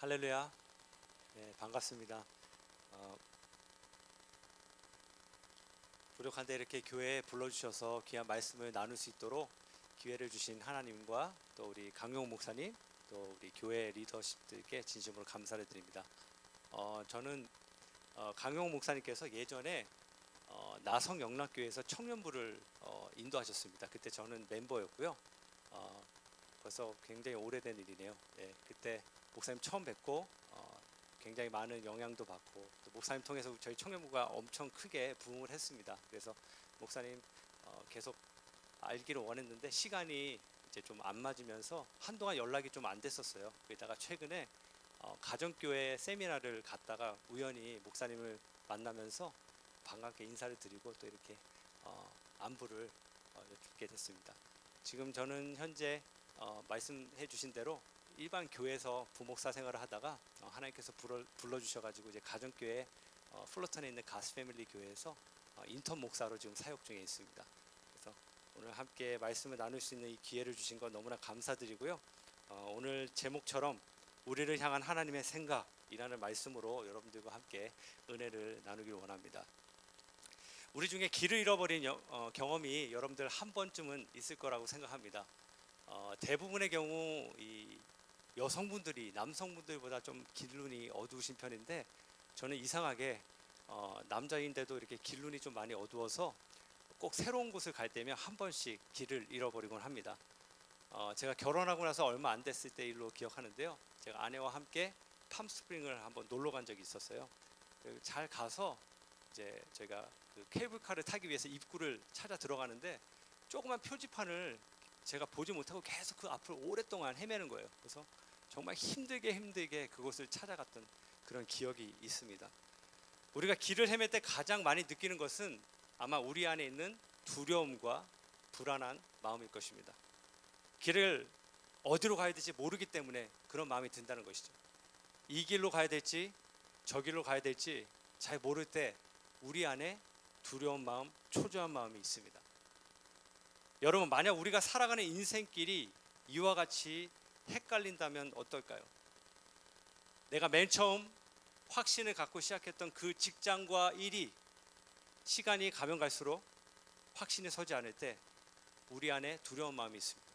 할렐루야. 네, 반갑습니다. 어, 부족한데 이렇게 교회에 불러주셔서 귀한 말씀을 나눌 수 있도록 기회를 주신 하나님과 또 우리 강용 목사님, 또 우리 교회 리더십들께 진심으로 감사를 드립니다. 저는 강용 목사님께서 예전에 나성 영락교회에서 청년부를 인도하셨습니다. 그때 저는 멤버였고요. 어, 벌써 굉장히 오래된 일이네요. 네, 그때 목사님 처음 뵙고 굉장히 많은 영향도 받고 또 목사님 통해서 저희 청년부가 엄청 크게 부흥을 했습니다. 그래서 목사님 계속 알기를 원했는데 시간이 이제 좀 안 맞으면서 한동안 연락이 좀 안 됐었어요. 그러다가 최근에 가정교회 세미나를 갔다가 우연히 목사님을 만나면서 반갑게 인사를 드리고 또 이렇게 안부를 여쭙게 됐습니다. 지금 저는 현재 말씀해 주신 대로 일반 교회에서 부목사 생활을 하다가 하나님께서 불러주셔가지고 이제 가정교회 플로턴에 있는 가스 패밀리 교회에서 인턴 목사로 지금 사역 중에 있습니다. 그래서 오늘 함께 말씀을 나눌 수 있는 이 기회를 주신 것 너무나 감사드리고요. 오늘 제목처럼 우리를 향한 하나님의 생각이라는 말씀으로 여러분들과 함께 은혜를 나누길 원합니다. 우리 중에 길을 잃어버린 경험이 여러분들 한 번쯤은 있을 거라고 생각합니다. 대부분의 경우 이 여성분들이 남성분들보다 좀 길눈이 어두우신 편인데 저는 이상하게 남자인데도 이렇게 길눈이 좀 많이 어두워서 꼭 새로운 곳을 갈 때면 한 번씩 길을 잃어버리곤 합니다. 제가 결혼하고 나서 얼마 안 됐을 때 일로 기억하는데요. 제가 아내와 함께 팜스프링을 한번 놀러 간 적이 있었어요. 잘 가서 이제 제가 그 케이블카를 타기 위해서 입구를 찾아 들어가는데 조그만 표지판을 제가 보지 못하고 계속 그 앞을 오랫동안 헤매는 거예요. 그래서 정말 힘들게 그곳을 찾아갔던 그런 기억이 있습니다. 우리가 길을 헤맬 때 가장 많이 느끼는 것은 아마 우리 안에 있는 두려움과 불안한 마음일 것입니다. 길을 어디로 가야 될지 모르기 때문에 그런 마음이 든다는 것이죠. 이 길로 가야 될지 저 길로 가야 될지 잘 모를 때 우리 안에 두려운 마음, 초조한 마음이 있습니다. 여러분, 만약 우리가 살아가는 인생길이 이와 같이 헷갈린다면 어떨까요? 내가 맨 처음 확신을 갖고 시작했던 그 직장과 일이 시간이 가면 갈수록 확신이 서지 않을 때 우리 안에 두려운 마음이 있습니다.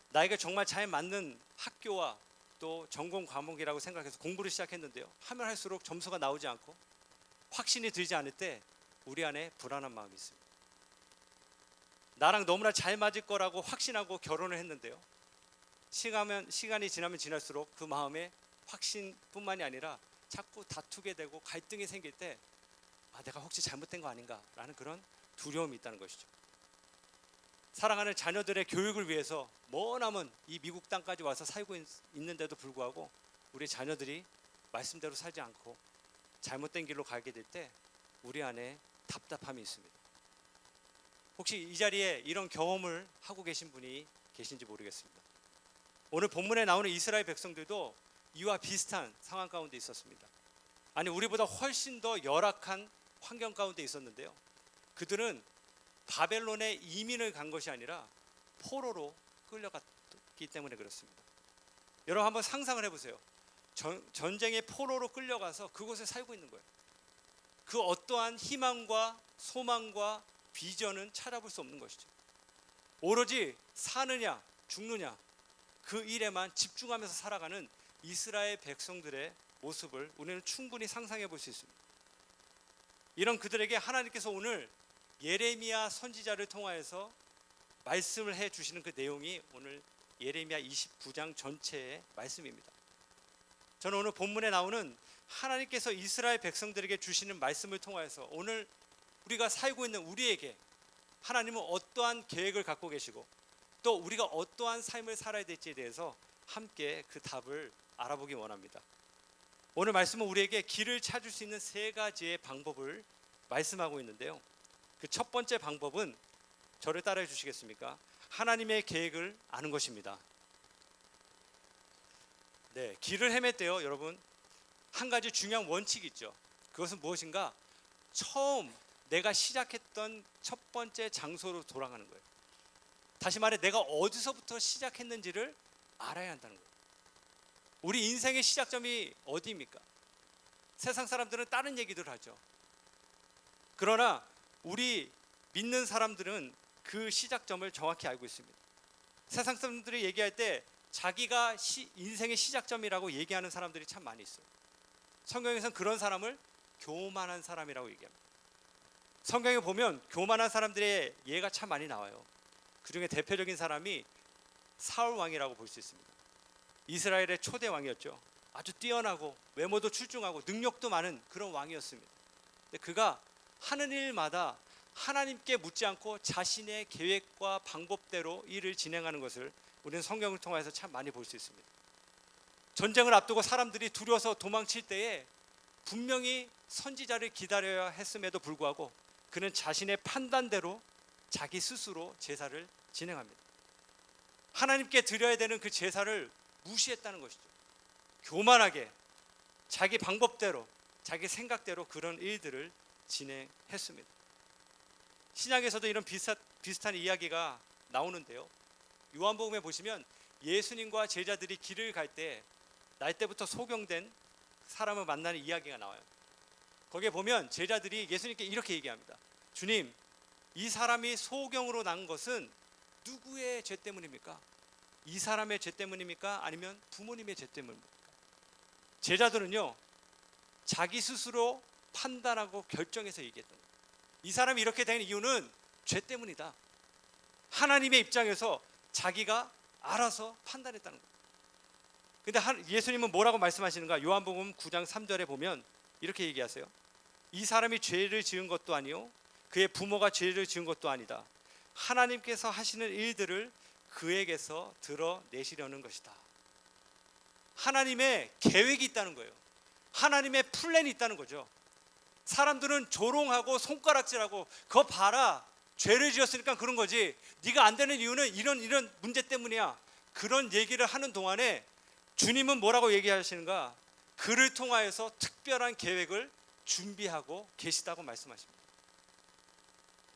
나에게 정말 잘 맞는 학교와 또 전공 과목이라고 생각해서 공부를 시작했는데요. 하면 할수록 점수가 나오지 않고 확신이 들지 않을 때 우리 안에 불안한 마음이 있습니다. 나랑 너무나 잘 맞을 거라고 확신하고 결혼을 했는데요. 시간이 지나면 지날수록 그 마음에 확신뿐만이 아니라 자꾸 다투게 되고 갈등이 생길 때 내가 혹시 잘못된 거 아닌가라는 그런 두려움이 있다는 것이죠. 사랑하는 자녀들의 교육을 위해서 머나먼 이 미국 땅까지 와서 살고 있는데도 불구하고 우리 자녀들이 말씀대로 살지 않고 잘못된 길로 가게 될 때 우리 안에 답답함이 있습니다. 혹시 이 자리에 이런 경험을 하고 계신 분이 계신지 모르겠습니다. 오늘 본문에 나오는 이스라엘 백성들도 이와 비슷한 상황 가운데 있었습니다. 아니, 우리보다 훨씬 더 열악한 환경 가운데 있었는데요. 그들은 바벨론에 이민을 간 것이 아니라 포로로 끌려갔기 때문에 그렇습니다. 여러분 한번 상상을 해보세요. 전쟁의 포로로 끌려가서 그곳에 살고 있는 거예요. 그 어떠한 희망과 소망과 비전은 찾아볼 수 없는 것이죠. 오로지 사느냐 죽느냐 그 일에만 집중하면서 살아가는 이스라엘 백성들의 모습을 우리는 충분히 상상해 볼 수 있습니다. 이런 그들에게 하나님께서 오늘 예레미야 선지자를 통하여서 말씀을 해 주시는 그 내용이 오늘 예레미야 29장 전체의 말씀입니다. 저는 오늘 본문에 나오는 하나님께서 이스라엘 백성들에게 주시는 말씀을 통하여서 오늘 우리가 살고 있는 우리에게 하나님은 어떠한 계획을 갖고 계시고 또 우리가 어떠한 삶을 살아야 될지에 대해서 함께 그 답을 알아보기 원합니다. 오늘 말씀은 우리에게 길을 찾을 수 있는 세 가지의 방법을 말씀하고 있는데요. 그 첫 번째 방법은 저를 따라해 주시겠습니까? 하나님의 계획을 아는 것입니다. 네, 길을 헤맬 때요, 여러분 한 가지 중요한 원칙이 있죠. 그것은 무엇인가? 처음 내가 시작했던 첫 번째 장소로 돌아가는 거예요. 다시 말해 내가 어디서부터 시작했는지를 알아야 한다는 거예요. 우리 인생의 시작점이 어디입니까? 세상 사람들은 다른 얘기들 하죠. 그러나 우리 믿는 사람들은 그 시작점을 정확히 알고 있습니다. 세상 사람들이 얘기할 때 자기가 인생의 시작점이라고 얘기하는 사람들이 참 많이 있어요. 성경에서는 그런 사람을 교만한 사람이라고 얘기합니다. 성경에 보면 교만한 사람들의 예가 참 많이 나와요. 그 중에 대표적인 사람이 사울 왕이라고 볼 수 있습니다. 이스라엘의 초대 왕이었죠. 아주 뛰어나고 외모도 출중하고 능력도 많은 그런 왕이었습니다. 근데 그가 하는 일마다 하나님께 묻지 않고 자신의 계획과 방법대로 일을 진행하는 것을 우리는 성경을 통해서 참 많이 볼 수 있습니다. 전쟁을 앞두고 사람들이 두려워서 도망칠 때에 분명히 선지자를 기다려야 했음에도 불구하고 그는 자신의 판단대로 자기 스스로 제사를 진행합니다. 하나님께 드려야 되는 그 제사를 무시했다는 것이죠. 교만하게 자기 방법대로 자기 생각대로 그런 일들을 진행했습니다. 신약에서도 이런 비슷한 이야기가 나오는데요. 요한복음에 보시면 예수님과 제자들이 길을 갈 때 날 때부터 소경된 사람을 만나는 이야기가 나와요. 거기에 보면 제자들이 예수님께 이렇게 얘기합니다. 주님, 이 사람이 소경으로 난 것은 누구의 죄 때문입니까? 이 사람의 죄 때문입니까? 아니면 부모님의 죄 때문입니까? 제자들은요, 자기 스스로 판단하고 결정해서 얘기했던 거예요. 이 사람이 이렇게 된 이유는 죄 때문이다. 하나님의 입장에서 자기가 알아서 판단했다는 거예요. 근데 예수님은 뭐라고 말씀하시는가? 요한복음 9장 3절에 보면 이렇게 얘기하세요. 이 사람이 죄를 지은 것도 아니요 그의 부모가 죄를 지은 것도 아니다. 하나님께서 하시는 일들을 그에게서 드러내시려는 것이다. 하나님의 계획이 있다는 거예요. 하나님의 플랜이 있다는 거죠. 사람들은 조롱하고 손가락질하고 그거 봐라, 죄를 지었으니까 그런 거지, 네가 안 되는 이유는 이런 문제 때문이야, 그런 얘기를 하는 동안에 주님은 뭐라고 얘기하시는가? 그를 통하여서 특별한 계획을 준비하고 계시다고 말씀하십니다.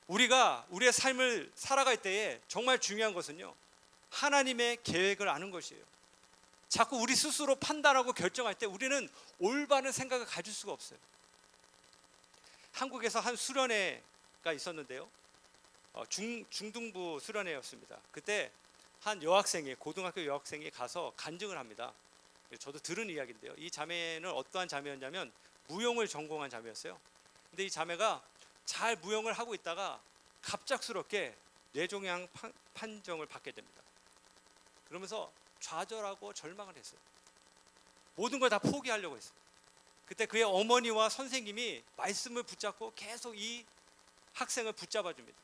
우리가 우리의 삶을 살아갈 때에 정말 중요한 것은요, 하나님의 계획을 아는 것이에요. 자꾸 우리 스스로 판단하고 결정할 때 우리는 올바른 생각을 가질 수가 없어요. 한국에서 한 수련회가 있었는데요, 중등부 수련회였습니다. 그때 한 여학생이, 고등학교 여학생이 가서 간증을 합니다. 저도 들은 이야기인데요, 이 자매는 어떠한 자매였냐면 무용을 전공한 자매였어요. 근데 이 자매가 잘 무용을 하고 있다가 갑작스럽게 뇌종양 판정을 받게 됩니다. 그러면서 좌절하고 절망을 했어요. 모든 걸 다 포기하려고 했어요. 그때 그의 어머니와 선생님이 말씀을 붙잡고 계속 이 학생을 붙잡아 줍니다.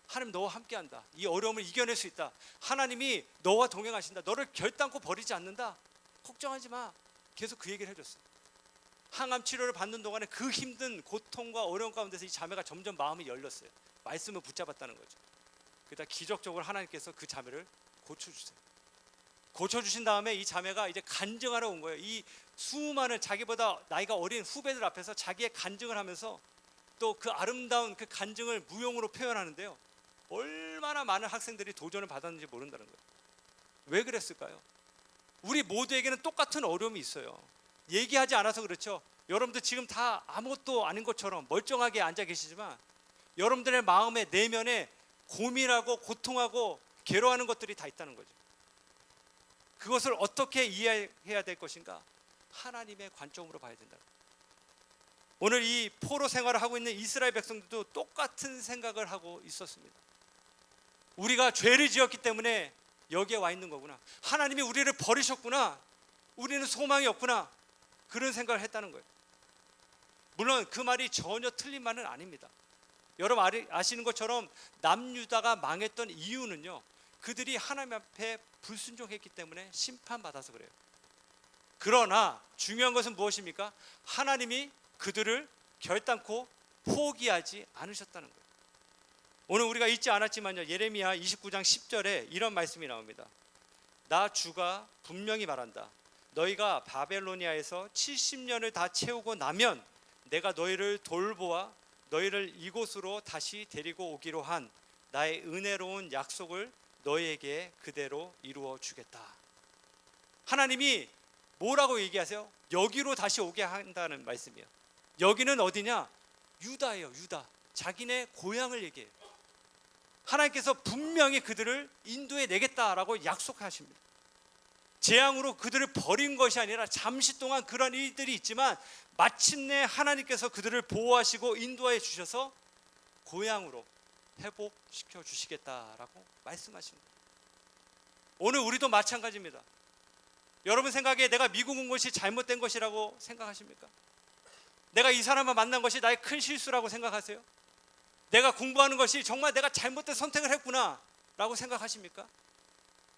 하나님 너와 함께한다. 이 어려움을 이겨낼 수 있다. 하나님이 너와 동행하신다. 너를 결단코 버리지 않는다. 걱정하지 마. 계속 그 얘기를 해줬어요. 항암 치료를 받는 동안에 그 힘든 고통과 어려움 가운데서 이 자매가 점점 마음이 열렸어요. 말씀을 붙잡았다는 거죠. 그러다 기적적으로 하나님께서 그 자매를 고쳐주세요. 고쳐주신 다음에 이 자매가 이제 간증하러 온 거예요. 이 수많은 자기보다 나이가 어린 후배들 앞에서 자기의 간증을 하면서 또 그 아름다운 그 간증을 무용으로 표현하는데요, 얼마나 많은 학생들이 도전을 받았는지 모른다는 거예요. 왜 그랬을까요? 우리 모두에게는 똑같은 어려움이 있어요. 얘기하지 않아서 그렇죠. 여러분들 지금 다 아무것도 아닌 것처럼 멀쩡하게 앉아 계시지만 여러분들의 마음의 내면에 고민하고 고통하고 괴로워하는 것들이 다 있다는 거죠. 그것을 어떻게 이해해야 될 것인가? 하나님의 관점으로 봐야 된다. 오늘 이 포로 생활을 하고 있는 이스라엘 백성들도 똑같은 생각을 하고 있었습니다. 우리가 죄를 지었기 때문에 여기에 와 있는 거구나, 하나님이 우리를 버리셨구나, 우리는 소망이 없구나, 그런 생각을 했다는 거예요. 물론 그 말이 전혀 틀린 말은 아닙니다. 여러분 아시는 것처럼 남유다가 망했던 이유는요, 그들이 하나님 앞에 불순종했기 때문에 심판받아서 그래요. 그러나 중요한 것은 무엇입니까? 하나님이 그들을 결단코 포기하지 않으셨다는 거예요. 오늘 우리가 읽지 않았지만요, 예레미야 29장 10절에 이런 말씀이 나옵니다. 나 주가 분명히 말한다. 너희가 바벨로니아에서 70년을 다 채우고 나면 내가 너희를 돌보아 너희를 이곳으로 다시 데리고 오기로 한 나의 은혜로운 약속을 너희에게 그대로 이루어 주겠다. 하나님이 뭐라고 얘기하세요? 여기로 다시 오게 한다는 말씀이에요. 여기는 어디냐? 유다예요. 유다. 자기네 고향을 얘기해요. 하나님께서 분명히 그들을 인도해 내겠다라고 약속하십니다. 재앙으로 그들을 버린 것이 아니라 잠시 동안 그런 일들이 있지만 마침내 하나님께서 그들을 보호하시고 인도해 주셔서 고향으로 회복시켜 주시겠다라고 말씀하십니다. 오늘 우리도 마찬가지입니다. 여러분 생각에 내가 미국 온 것이 잘못된 것이라고 생각하십니까? 내가 이 사람을 만난 것이 나의 큰 실수라고 생각하세요? 내가 공부하는 것이 정말 내가 잘못된 선택을 했구나 라고 생각하십니까?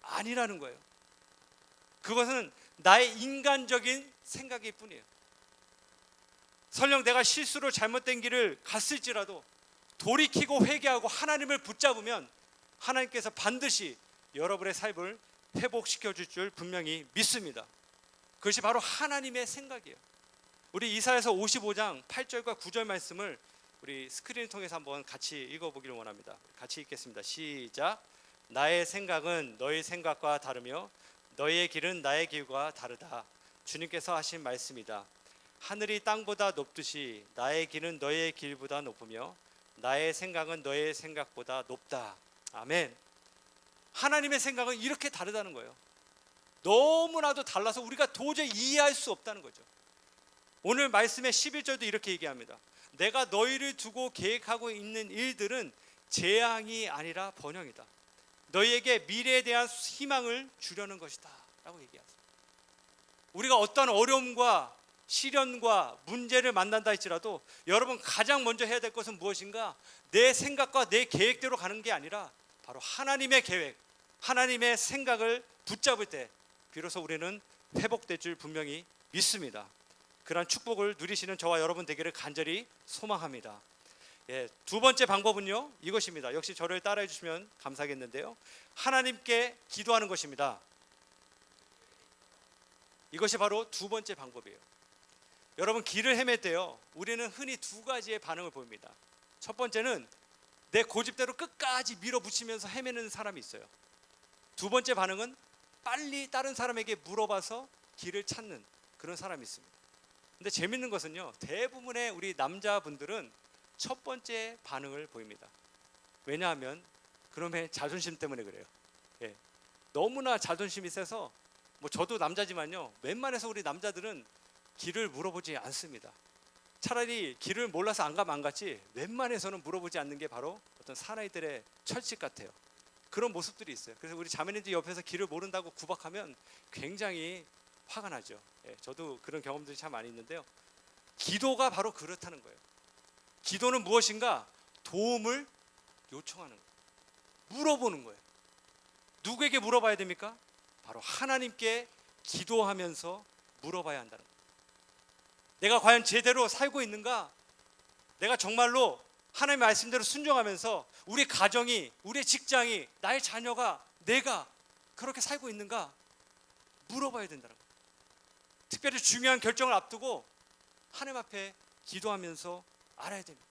아니라는 거예요. 그것은 나의 인간적인 생각일 뿐이에요. 설령 내가 실수로 잘못된 길을 갔을지라도 돌이키고 회개하고 하나님을 붙잡으면 하나님께서 반드시 여러분의 삶을 회복시켜 줄 줄 분명히 믿습니다. 그것이 바로 하나님의 생각이에요. 우리 이사야서 55장 8절과 9절 말씀을 우리 스크린을 통해서 한번 같이 읽어보기를 원합니다. 같이 읽겠습니다. 시작. 나의 생각은 너희 생각과 다르며 너희의 길은 나의 길과 다르다. 주님께서 하신 말씀이다. 하늘이 땅보다 높듯이 나의 길은 너희의 길보다 높으며 나의 생각은 너희의 생각보다 높다. 아멘. 하나님의 생각은 이렇게 다르다는 거예요. 너무나도 달라서 우리가 도저히 이해할 수 없다는 거죠. 오늘 말씀의 11절도 이렇게 얘기합니다. 내가 너희를 두고 계획하고 있는 일들은 재앙이 아니라 번영이다. 너희에게 미래에 대한 희망을 주려는 것이다 라고 얘기하세요. 우리가 어떤 어려움과 시련과 문제를 만난다 할지라도 여러분 가장 먼저 해야 될 것은 무엇인가? 내 생각과 내 계획대로 가는 게 아니라 바로 하나님의 계획, 하나님의 생각을 붙잡을 때 비로소 우리는 회복될 줄 분명히 믿습니다. 그러한 축복을 누리시는 저와 여러분 되기를 간절히 소망합니다. 두 번째 방법은요, 이것입니다. 역시 저를 따라해 주시면 감사하겠는데요, 하나님께 기도하는 것입니다. 이것이 바로 두 번째 방법이에요. 여러분 길을 헤맬 때요, 우리는 흔히 두 가지의 반응을 보입니다. 첫 번째는 내 고집대로 끝까지 밀어붙이면서 헤매는 사람이 있어요. 두 번째 반응은 빨리 다른 사람에게 물어봐서 길을 찾는 그런 사람이 있습니다. 근데 재밌는 것은요, 대부분의 우리 남자분들은 첫 번째 반응을 보입니다. 왜냐하면 그놈의 자존심 때문에 그래요. 너무나 자존심이 세서 저도 남자지만요, 웬만해서 우리 남자들은 길을 물어보지 않습니다. 차라리 길을 몰라서 안 가면 안 갔지 웬만해서는 물어보지 않는 게 바로 어떤 사나이들의 철칙 같아요. 그런 모습들이 있어요. 그래서 우리 자매님들 옆에서 길을 모른다고 구박하면 굉장히 화가 나죠. 저도 그런 경험들이 참 많이 있는데요, 기도가 바로 그렇다는 거예요. 기도는 무엇인가? 도움을 요청하는 거예요. 물어보는 거예요. 누구에게 물어봐야 됩니까? 바로 하나님께 기도하면서 물어봐야 한다는 거예요. 내가 과연 제대로 살고 있는가? 내가 정말로 하나님의 말씀대로 순종하면서 우리 가정이, 우리 직장이, 나의 자녀가, 내가 그렇게 살고 있는가? 물어봐야 된다는 거예요. 특별히 중요한 결정을 앞두고 하나님 앞에 기도하면서 알아야 됩니다.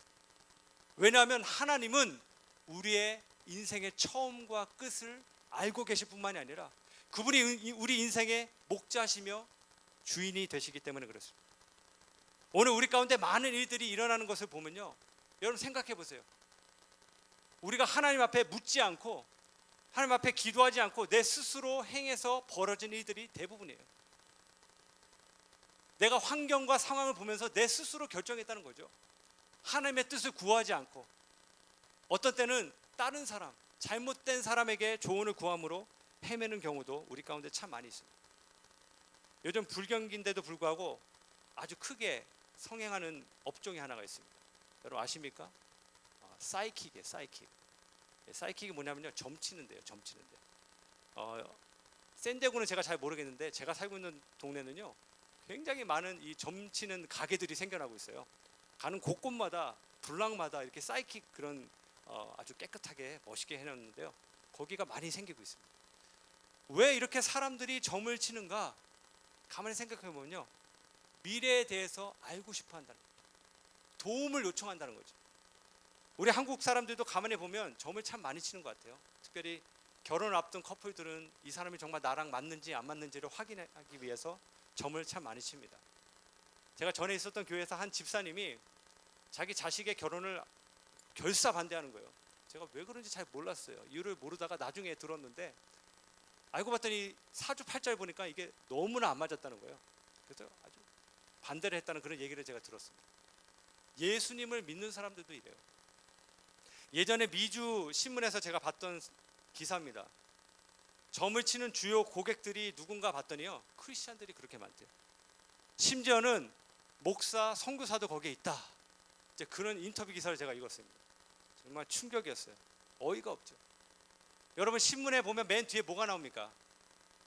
왜냐하면 하나님은 우리의 인생의 처음과 끝을 알고 계실 뿐만이 아니라 그분이 우리 인생의 목자시며 주인이 되시기 때문에 그렇습니다. 오늘 우리 가운데 많은 일들이 일어나는 것을 보면요, 여러분 생각해 보세요. 우리가 하나님 앞에 묻지 않고 하나님 앞에 기도하지 않고 내 스스로 행해서 벌어진 일들이 대부분이에요. 내가 환경과 상황을 보면서 내 스스로 결정했다는 거죠. 하나님의 뜻을 구하지 않고 어떤 때는 다른 사람, 잘못된 사람에게 조언을 구함으로 헤매는 경우도 우리 가운데 참 많이 있습니다. 요즘 불경기인데도 불구하고 아주 크게 성행하는 업종이 하나가 있습니다. 여러분 아십니까? 사이킥이에요. 사이킥이 뭐냐면요, 점치는데요. 샌디에고는 제가 잘 모르겠는데 제가 살고 있는 동네는요, 굉장히 많은 이 점치는 가게들이 생겨나고 있어요. 가는 곳곳마다 블락마다 이렇게 사이킥 그런 아주 깨끗하게 멋있게 해놨는데요, 거기가 많이 생기고 있습니다. 왜 이렇게 사람들이 점을 치는가? 가만히 생각해 보면요, 미래에 대해서 알고 싶어 한다는 거죠. 도움을 요청한다는 거죠. 우리 한국 사람들도 가만히 보면 점을 참 많이 치는 것 같아요. 특별히 결혼을 앞둔 커플들은 이 사람이 정말 나랑 맞는지 안 맞는지를 확인하기 위해서 점을 참 많이 칩니다. 제가 전에 있었던 교회에서 한 집사님이 자기 자식의 결혼을 결사 반대하는 거예요. 제가 왜 그런지 잘 몰랐어요. 이유를 모르다가 나중에 들었는데 알고 봤더니 사주팔자를 보니까 이게 너무나 안 맞았다는 거예요. 그래서 아주 반대를 했다는 그런 얘기를 제가 들었습니다. 예수님을 믿는 사람들도 이래요. 예전에 미주 신문에서 제가 봤던 기사입니다. 점을 치는 주요 고객들이 누군가 봤더니요, 크리스찬들이 그렇게 많대요. 심지어는 목사, 선교사도 거기에 있다. 이제 그런 인터뷰 기사를 제가 읽었습니다. 정말 충격이었어요. 어이가 없죠. 여러분 신문에 보면 맨 뒤에 뭐가 나옵니까?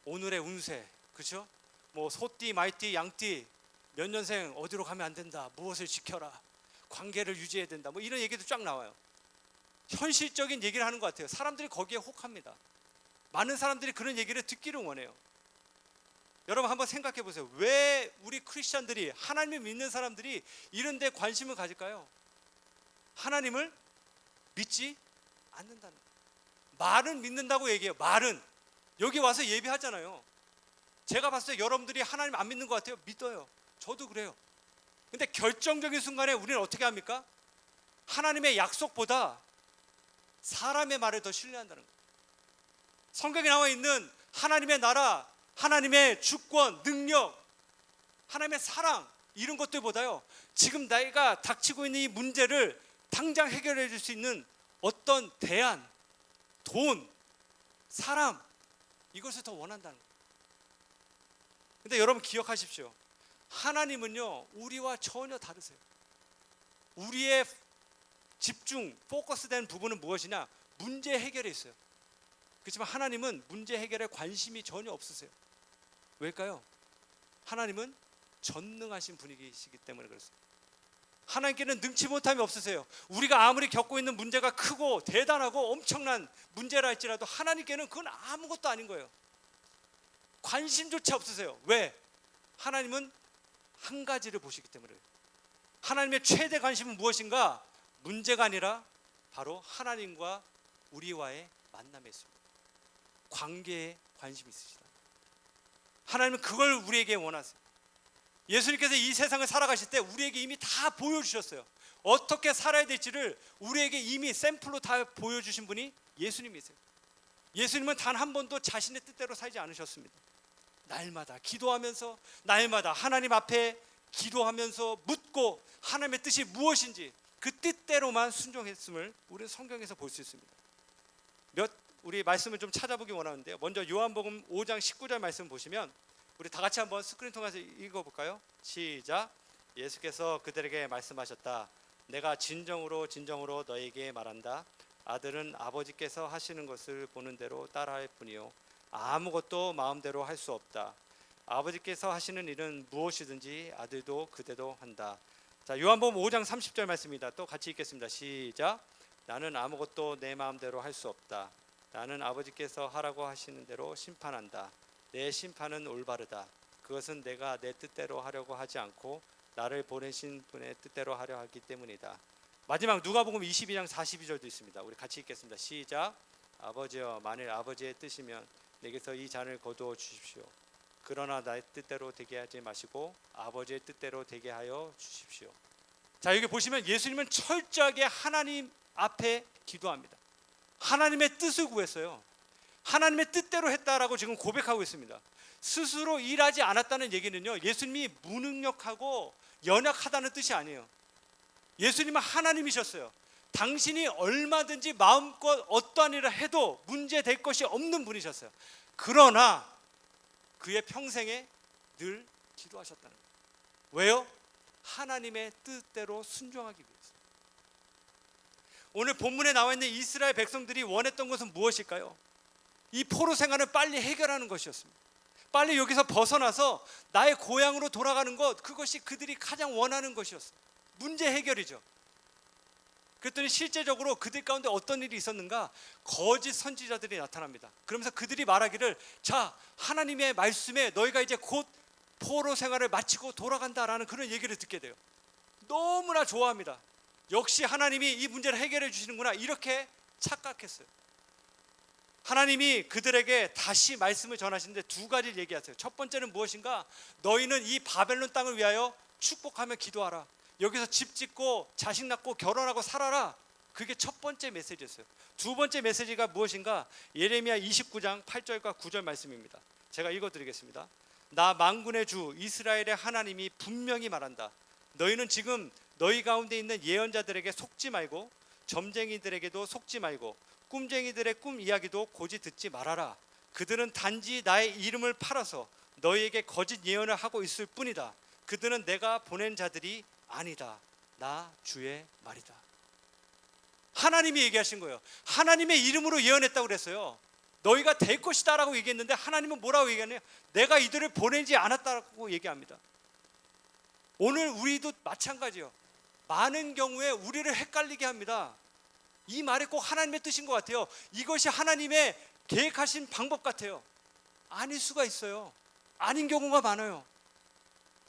오늘의 운세, 그렇죠? 뭐 소띠, 말띠, 양띠, 몇 년생 어디로 가면 안 된다, 무엇을 지켜라, 관계를 유지해야 된다, 뭐 이런 얘기도 쫙 나와요. 현실적인 얘기를 하는 것 같아요. 사람들이 거기에 혹합니다. 많은 사람들이 그런 얘기를 듣기를 원해요. 여러분 한번 생각해 보세요. 왜 우리 크리스찬들이, 하나님을 믿는 사람들이 이런 데 관심을 가질까요? 하나님을 믿지 않는다는 거예요. 말은 믿는다고 얘기해요. 말은. 여기 와서 예배하잖아요. 제가 봤을 때 여러분들이 하나님 안 믿는 것 같아요. 믿어요. 저도 그래요. 근데 결정적인 순간에 우리는 어떻게 합니까? 하나님의 약속보다 사람의 말을 더 신뢰한다는 거예요. 성경에 나와 있는 하나님의 나라, 하나님의 주권, 능력, 하나님의 사랑, 이런 것들보다요, 지금 내가 닥치고 있는 이 문제를 당장 해결해 줄 수 있는 어떤 대안, 돈, 사람, 이것을 더 원한다는 거예요. 근데 여러분 기억하십시오. 하나님은요, 우리와 전혀 다르세요. 우리의 집중, 포커스된 부분은 무엇이냐? 문제 해결에 있어요. 그렇지만 하나님은 문제 해결에 관심이 전혀 없으세요. 왜일까요? 하나님은 전능하신 분이시기 때문에 그렇습니다. 하나님께는 능치 못함이 없으세요. 우리가 아무리 겪고 있는 문제가 크고 대단하고 엄청난 문제라 할지라도 하나님께는 그건 아무것도 아닌 거예요. 관심조차 없으세요. 왜? 하나님은 한 가지를 보시기 때문에. 하나님의 최대 관심은 무엇인가? 문제가 아니라 바로 하나님과 우리와의 만남에 있습니다. 관계에 관심이 있으시다. 하나님은 그걸 우리에게 원하세요. 예수님께서 이 세상을 살아가실 때 우리에게 이미 다 보여주셨어요. 어떻게 살아야 될지를 우리에게 이미 샘플로 다 보여주신 분이 예수님이세요. 예수님은 단 한 번도 자신의 뜻대로 살지 않으셨습니다. 날마다 기도하면서, 날마다 하나님 앞에 기도하면서 묻고 하나님의 뜻이 무엇인지 그 뜻대로만 순종했음을 우리는 성경에서 볼 수 있습니다. 우리 말씀을 좀 찾아보기 원하는데요. 먼저 요한복음 5장 19절 말씀 보시면 우리 다 같이 한번 스크린 통해서 읽어볼까요? 시작. 예수께서 그들에게 말씀하셨다. 내가 진정으로 진정으로 너에게 말한다. 아들은 아버지께서 하시는 것을 보는 대로 따라할 뿐이요 아무것도 마음대로 할 수 없다. 아버지께서 하시는 일은 무엇이든지 아들도 그대로 한다. 자, 요한복음 5장 30절 말씀입니다. 또 같이 읽겠습니다. 시작. 나는 아무것도 내 마음대로 할 수 없다. 나는 아버지께서 하라고 하시는 대로 심판한다. 내 심판은 올바르다. 그것은 내가 내 뜻대로 하려고 하지 않고 나를 보내신 분의 뜻대로 하려 하기 때문이다. 마지막 누가복음 22장 42절도 있습니다. 우리 같이 읽겠습니다. 시작. 아버지여, 만일 아버지의 뜻이면 내게서 이 잔을 거두어 주십시오. 그러나 나의 뜻대로 되게 하지 마시고 아버지의 뜻대로 되게 하여 주십시오. 자, 여기 보시면 예수님은 철저하게 하나님 앞에 기도합니다. 하나님의 뜻을 구했어요. 하나님의 뜻대로 했다라고 지금 고백하고 있습니다. 스스로 일하지 않았다는 얘기는요, 예수님이 무능력하고 연약하다는 뜻이 아니에요. 예수님은 하나님이셨어요. 당신이 얼마든지 마음껏 어떠한 일을 해도 문제될 것이 없는 분이셨어요. 그러나 그의 평생에 늘 기도하셨다는 거예요. 왜요? 하나님의 뜻대로 순종하기 위해서. 오늘 본문에 나와 있는 이스라엘 백성들이 원했던 것은 무엇일까요? 이 포로 생활을 빨리 해결하는 것이었습니다. 빨리 여기서 벗어나서 나의 고향으로 돌아가는 것, 그것이 그들이 가장 원하는 것이었어요. 문제 해결이죠. 그랬더니 실제적으로 그들 가운데 어떤 일이 있었는가? 거짓 선지자들이 나타납니다. 그러면서 그들이 말하기를, 자, 하나님의 말씀에 너희가 이제 곧 포로 생활을 마치고 돌아간다라는 그런 얘기를 듣게 돼요. 너무나 좋아합니다. 역시 하나님이 이 문제를 해결해 주시는구나, 이렇게 착각했어요. 하나님이 그들에게 다시 말씀을 전하시는데 두 가지를 얘기하세요. 첫 번째는 무엇인가? 너희는 이 바벨론 땅을 위하여 축복하며 기도하라. 여기서 집 짓고 자식 낳고 결혼하고 살아라. 그게 첫 번째 메시지였어요. 두 번째 메시지가 무엇인가? 예레미야 29장 8절과 9절 말씀입니다. 제가 읽어드리겠습니다. 나 만군의 주 이스라엘의 하나님이 분명히 말한다. 너희는 지금 너희 가운데 있는 예언자들에게 속지 말고 점쟁이들에게도 속지 말고 꿈쟁이들의 꿈 이야기도 고지 듣지 말아라. 그들은 단지 나의 이름을 팔아서 너희에게 거짓 예언을 하고 있을 뿐이다. 그들은 내가 보낸 자들이 아니다. 나 주의 말이다. 하나님이 얘기하신 거예요. 하나님의 이름으로 예언했다고 그랬어요. 너희가 될 것이다 라고 얘기했는데 하나님은 뭐라고 얘기하냐? 내가 이들을 보내지 않았다고 얘기합니다. 오늘 우리도 마찬가지예요. 많은 경우에 우리를 헷갈리게 합니다. 이 말이 꼭 하나님의 뜻인 것 같아요. 이것이 하나님의 계획하신 방법 같아요. 아닐 수가 있어요. 아닌 경우가 많아요.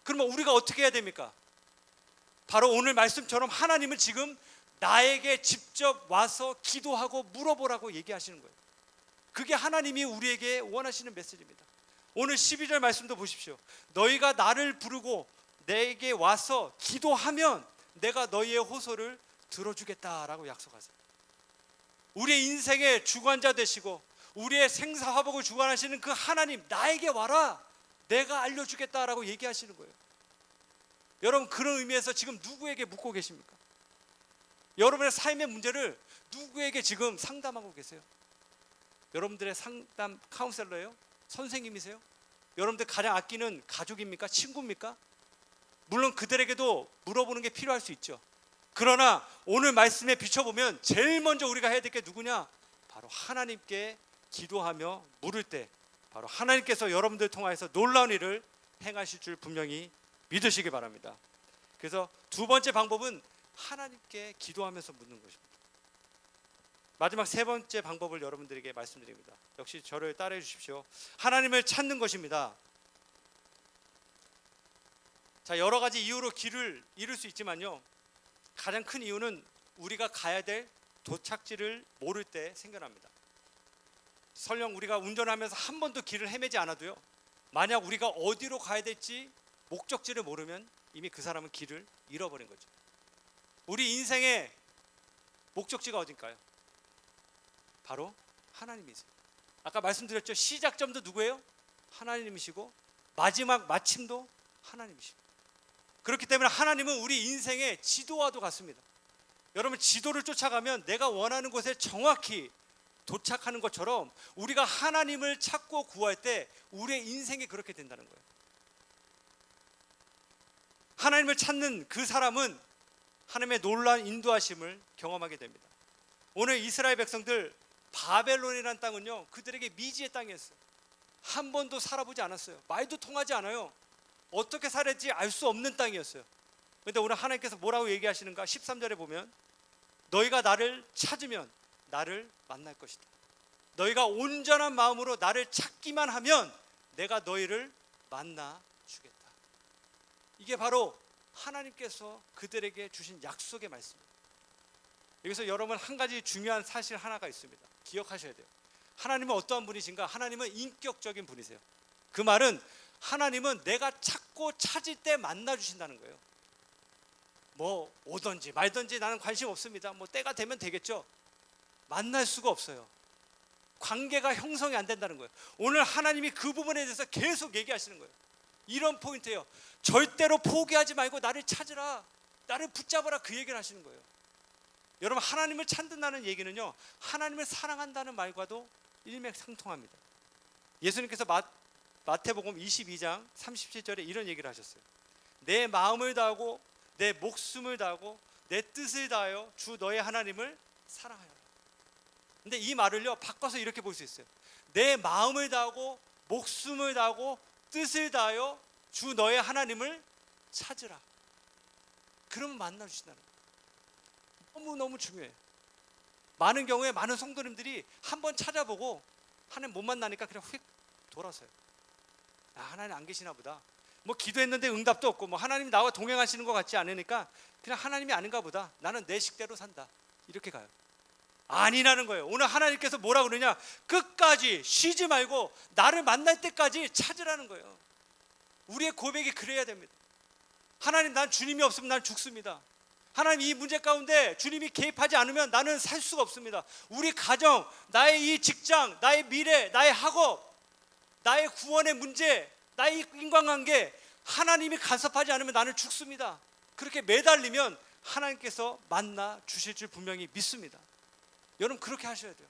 그러면 우리가 어떻게 해야 됩니까? 바로 오늘 말씀처럼 하나님은 지금 나에게 직접 와서 기도하고 물어보라고 얘기하시는 거예요. 그게 하나님이 우리에게 원하시는 메시지입니다. 오늘 12절 말씀도 보십시오. 너희가 나를 부르고 내게 와서 기도하면 내가 너희의 호소를 들어주겠다라고 약속하세요. 우리의 인생의 주관자 되시고 우리의 생사화복을 주관하시는 그 하나님, 나에게 와라, 내가 알려주겠다라고 얘기하시는 거예요. 여러분, 그런 의미에서 지금 누구에게 묻고 계십니까? 여러분의 삶의 문제를 누구에게 지금 상담하고 계세요? 여러분들의 상담 카운셀러예요? 선생님이세요? 여러분들 가장 아끼는 가족입니까? 친구입니까? 물론 그들에게도 물어보는 게 필요할 수 있죠. 그러나 오늘 말씀에 비춰보면 제일 먼저 우리가 해야 될 게 누구냐? 바로 하나님께 기도하며 물을 때 바로 하나님께서 여러분들 통하여서 놀라운 일을 행하실 줄 분명히 믿으시기 바랍니다. 그래서 두 번째 방법은 하나님께 기도하면서 묻는 것입니다. 마지막 세 번째 방법을 여러분들에게 말씀드립니다. 역시 저를 따라해 주십시오. 하나님을 찾는 것입니다. 자, 여러 가지 이유로 길을 잃을 수 있지만요, 가장 큰 이유는 우리가 가야 될 도착지를 모를 때 생겨납니다. 설령 우리가 운전하면서 한 번도 길을 헤매지 않아도요, 만약 우리가 어디로 가야 될지 목적지를 모르면 이미 그 사람은 길을 잃어버린 거죠. 우리 인생의 목적지가 어딘가요? 바로 하나님이세요. 아까 말씀드렸죠. 시작점도 누구예요? 하나님이시고 마지막 마침도 하나님이시고, 그렇기 때문에 하나님은 우리 인생의 지도와도 같습니다. 여러분, 지도를 쫓아가면 내가 원하는 곳에 정확히 도착하는 것처럼 우리가 하나님을 찾고 구할 때 우리의 인생이 그렇게 된다는 거예요. 하나님을 찾는 그 사람은 하나님의 놀라운 인도하심을 경험하게 됩니다. 오늘 이스라엘 백성들, 바벨론이라는 땅은요, 그들에게 미지의 땅이었어요. 한 번도 살아보지 않았어요. 말도 통하지 않아요. 어떻게 살았지 알 수 없는 땅이었어요. 그런데 오늘 하나님께서 뭐라고 얘기하시는가? 13절에 보면 너희가 나를 찾으면 나를 만날 것이다. 너희가 온전한 마음으로 나를 찾기만 하면 내가 너희를 만나 주겠다. 이게 바로 하나님께서 그들에게 주신 약속의 말씀입니다. 여기서 여러분, 한 가지 중요한 사실 하나가 있습니다. 기억하셔야 돼요. 하나님은 어떠한 분이신가? 하나님은 인격적인 분이세요. 그 말은 하나님은 내가 찾고 찾을 때 만나 주신다는 거예요. 뭐 오든지 말든지 나는 관심 없습니다. 뭐 때가 되면 되겠죠. 만날 수가 없어요. 관계가 형성이 안 된다는 거예요. 오늘 하나님이 그 부분에 대해서 계속 얘기하시는 거예요. 이런 포인트예요. 절대로 포기하지 말고 나를 찾으라, 나를 붙잡으라, 그 얘기를 하시는 거예요. 여러분, 하나님을 찾는다는 얘기는요, 하나님을 사랑한다는 말과도 일맥상통합니다. 예수님께서 마태복음 22장 37절에 이런 얘기를 하셨어요. 내 마음을 다하고 내 목숨을 다하고 내 뜻을 다하여 주 너의 하나님을 사랑하여라. 근데 이 말을요, 바꿔서 이렇게 볼 수 있어요. 내 마음을 다하고 목숨을 다하고 뜻을 다하여 주 너의 하나님을 찾으라. 그러면 만나 주신다는 거예요. 너무너무 중요해요. 많은 경우에 많은 성도님들이 한번 찾아보고 하나님 못 만나니까 그냥 휙 돌아서요. 아, 하나님 안 계시나 보다. 뭐 기도했는데 응답도 없고, 뭐 하나님이 나와 동행하시는 것 같지 않으니까 그냥 하나님이 아닌가 보다. 나는 내 식대로 산다. 이렇게 가요. 아니라는 거예요. 오늘 하나님께서 뭐라 그러냐? 끝까지 쉬지 말고 나를 만날 때까지 찾으라는 거예요. 우리의 고백이 그래야 됩니다. 하나님, 난 주님이 없으면 난 죽습니다. 하나님, 이 문제 가운데 주님이 개입하지 않으면 나는 살 수가 없습니다. 우리 가정, 나의 이 직장, 나의 미래, 나의 학업, 나의 구원의 문제, 나의 인간관계, 하나님이 간섭하지 않으면 나는 죽습니다. 그렇게 매달리면 하나님께서 만나 주실 줄 분명히 믿습니다. 여러분, 그렇게 하셔야 돼요.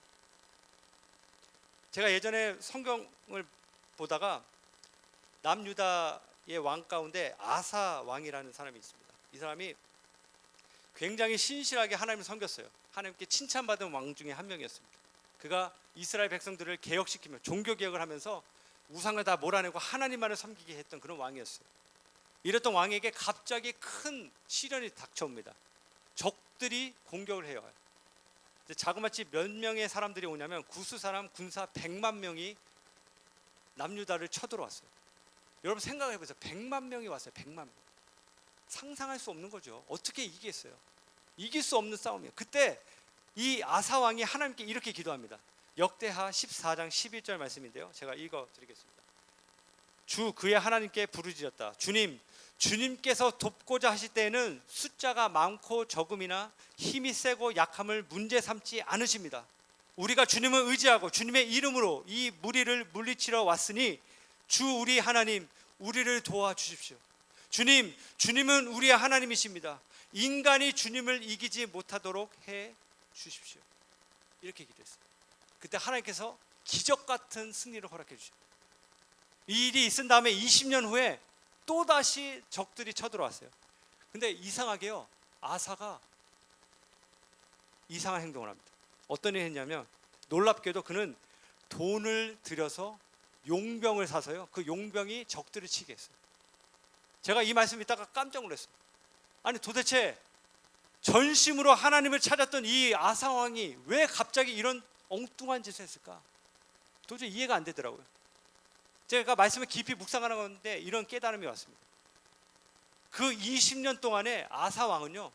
제가 예전에 성경을 보다가 남유다의 왕 가운데 아사 왕이라는 사람이 있습니다. 이 사람이 굉장히 신실하게 하나님을 섬겼어요. 하나님께 칭찬받은 왕 중에 한 명이었습니다. 그가 이스라엘 백성들을 개혁시키며 종교개혁을 하면서 우상을 다 몰아내고 하나님만을 섬기게 했던 그런 왕이었어요. 이랬던 왕에게 갑자기 큰 시련이 닥쳐옵니다. 적들이 공격을 해요. 자그마치 몇 명의 사람들이 오냐면 구스 사람 군사 100만 명이 남유다를 쳐들어왔어요. 여러분 생각을 해보세요. 100만 명이 왔어요. 100만 명. 상상할 수 없는 거죠. 어떻게 이기겠어요? 이길 수 없는 싸움이에요. 그때 이 아사 왕이 하나님께 이렇게 기도합니다. 역대하 14장 11절 말씀인데요, 제가 읽어드리겠습니다. 주 그의 하나님께 부르짖었다. 주님께서 돕고자 하실 때에는 숫자가 많고 적음이나 힘이 세고 약함을 문제 삼지 않으십니다. 우리가 주님을 의지하고 주님의 이름으로 이 무리를 물리치러 왔으니 주 우리 하나님, 우리를 도와주십시오. 주님은 우리의 하나님이십니다. 인간이 주님을 이기지 못하도록 해 주십시오. 이렇게 기도했어요. 그때 하나님께서 기적 같은 승리를 허락해 주십니다. 이 일이 있은 다음에 20년 후에 또다시 적들이 쳐들어왔어요. 근데 이상하게요, 아사가 이상한 행동을 합니다. 어떤 일을 했냐면, 놀랍게도 그는 돈을 들여서 용병을 사서요, 그 용병이 적들을 치게 했어요. 제가 이 말씀 듣다가 깜짝 놀랐어요. 아니, 도대체 전심으로 하나님을 찾았던 이 아사 왕이 왜 갑자기 이런 엉뚱한 짓을 했을까? 도저히 이해가 안 되더라고요. 제가 말씀을 깊이 묵상하는 건데 이런 깨달음이 왔습니다. 그 20년 동안에 아사 왕은요,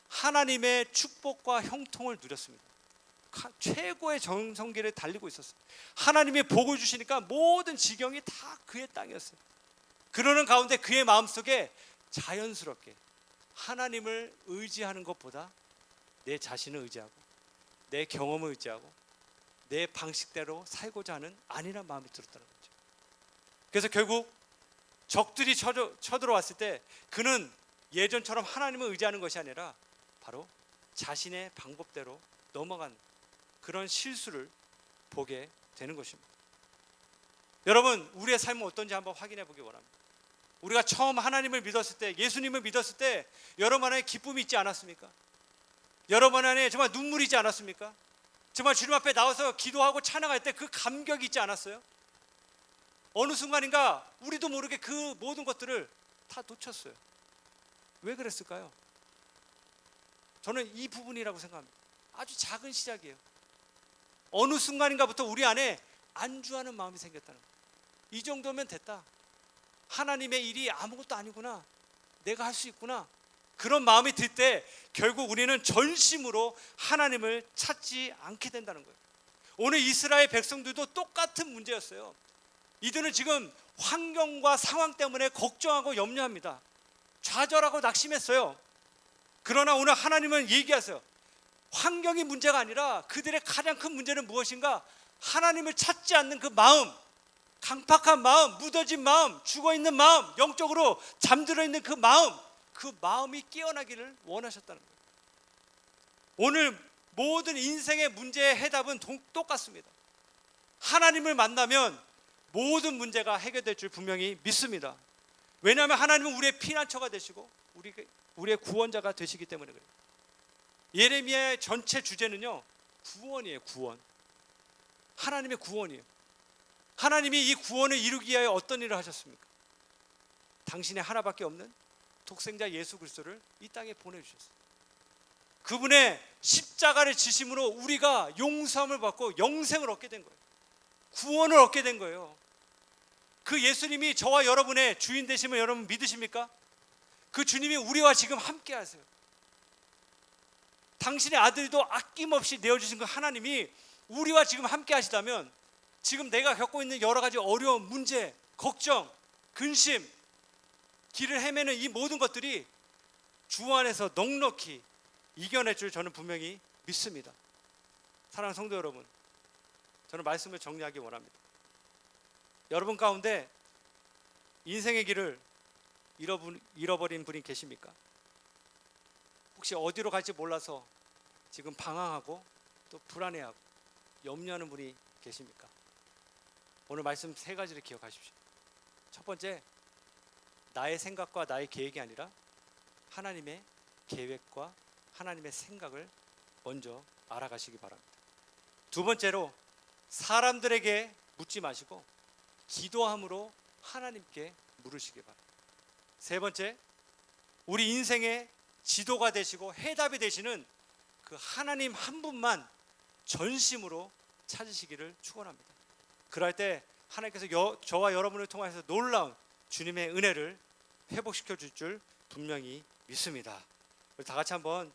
하나님의 축복과 형통을 누렸습니다. 최고의 정성기를 달리고 있었어요. 하나님이 복을 주시니까 모든 지경이 다 그의 땅이었어요. 그러는 가운데 그의 마음속에 자연스럽게 하나님을 의지하는 것보다 내 자신을 의지하고 내 경험을 의지하고 내 방식대로 살고자 하는 안일한 마음이 들었다는 거죠. 그래서 결국 적들이 쳐들어왔을 때 그는 예전처럼 하나님을 의지하는 것이 아니라 바로 자신의 방법대로 넘어간 그런 실수를 보게 되는 것입니다. 여러분, 우리의 삶은 어떤지 한번 확인해 보기 원합니다. 우리가 처음 하나님을 믿었을 때, 예수님을 믿었을 때 여러분 안에 기쁨이 있지 않았습니까? 여러분 안에 정말 눈물이 있지 않았습니까? 정말 주님 앞에 나와서 기도하고 찬양할 때 그 감격이 있지 않았어요? 어느 순간인가 우리도 모르게 그 모든 것들을 다 놓쳤어요. 왜 그랬을까요? 저는 이 부분이라고 생각합니다. 아주 작은 시작이에요. 어느 순간인가부터 우리 안에 안주하는 마음이 생겼다는 거예요. 이 정도면 됐다. 하나님의 일이 아무것도 아니구나. 내가 할 수 있구나. 그런 마음이 들 때 결국 우리는 전심으로 하나님을 찾지 않게 된다는 거예요. 오늘 이스라엘 백성들도 똑같은 문제였어요. 이들은 지금 환경과 상황 때문에 걱정하고 염려합니다. 좌절하고 낙심했어요. 그러나 오늘 하나님은 얘기하세요. 환경이 문제가 아니라 그들의 가장 큰 문제는 무엇인가? 하나님을 찾지 않는 그 마음, 강팍한 마음, 묻어진 마음, 죽어있는 마음, 영적으로 잠들어 있는 그 마음이 깨어나기를 원하셨다는 거예요. 오늘 모든 인생의 문제의 해답은 똑같습니다. 하나님을 만나면 모든 문제가 해결될 줄 분명히 믿습니다. 왜냐하면 하나님은 우리의 피난처가 되시고 우리의 구원자가 되시기 때문에 그래요. 예레미야의 전체 주제는요, 구원이에요. 구원. 하나님의 구원이에요. 하나님이 이 구원을 이루기 위하여 어떤 일을 하셨습니까? 당신의 하나밖에 없는 독생자 예수 그리스도를 이 땅에 보내주셨어요. 그분의 십자가를 지심으로 우리가 용서함을 받고 영생을 얻게 된 거예요. 구원을 얻게 된 거예요. 그 예수님이 저와 여러분의 주인 되심을 여러분 믿으십니까? 그 주님이 우리와 지금 함께 하세요. 당신의 아들도 아낌없이 내어주신 그 하나님이 우리와 지금 함께 하시다면 지금 내가 겪고 있는 여러 가지 어려운 문제, 걱정, 근심, 길을 헤매는 이 모든 것들이 주 안에서 넉넉히 이겨낼 줄 저는 분명히 믿습니다. 사랑하는 성도 여러분, 저는 말씀을 정리하기 원합니다. 여러분 가운데 인생의 길을 잃어버린 분이 계십니까? 혹시 어디로 갈지 몰라서 지금 방황하고 또 불안해하고 염려하는 분이 계십니까? 오늘 말씀 세 가지를 기억하십시오. 첫 번째, 나의 생각과 나의 계획이 아니라 하나님의 계획과 하나님의 생각을 먼저 알아가시기 바랍니다. 두 번째로, 사람들에게 묻지 마시고 기도함으로 하나님께 물으시기 바랍니다. 세 번째, 우리 인생의 지도가 되시고 해답이 되시는 그 하나님 한 분만 전심으로 찾으시기를 축원합니다. 그럴 때 하나님께서 저와 여러분을 통해서 놀라운 주님의 은혜를 회복시켜 줄 줄 분명히 믿습니다. 우리 다 같이 한번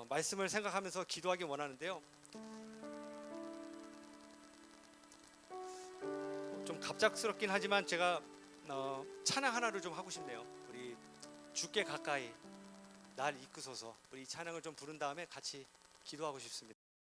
말씀을 생각하면서 기도하기 원하는데요. 좀 갑작스럽긴 하지만 제가 찬양 하나를 좀 하고 싶네요. 우리 주께 가까이 날 이끄소서, 우리 이 찬양을 좀 부른 다음에 같이 기도하고 싶습니다.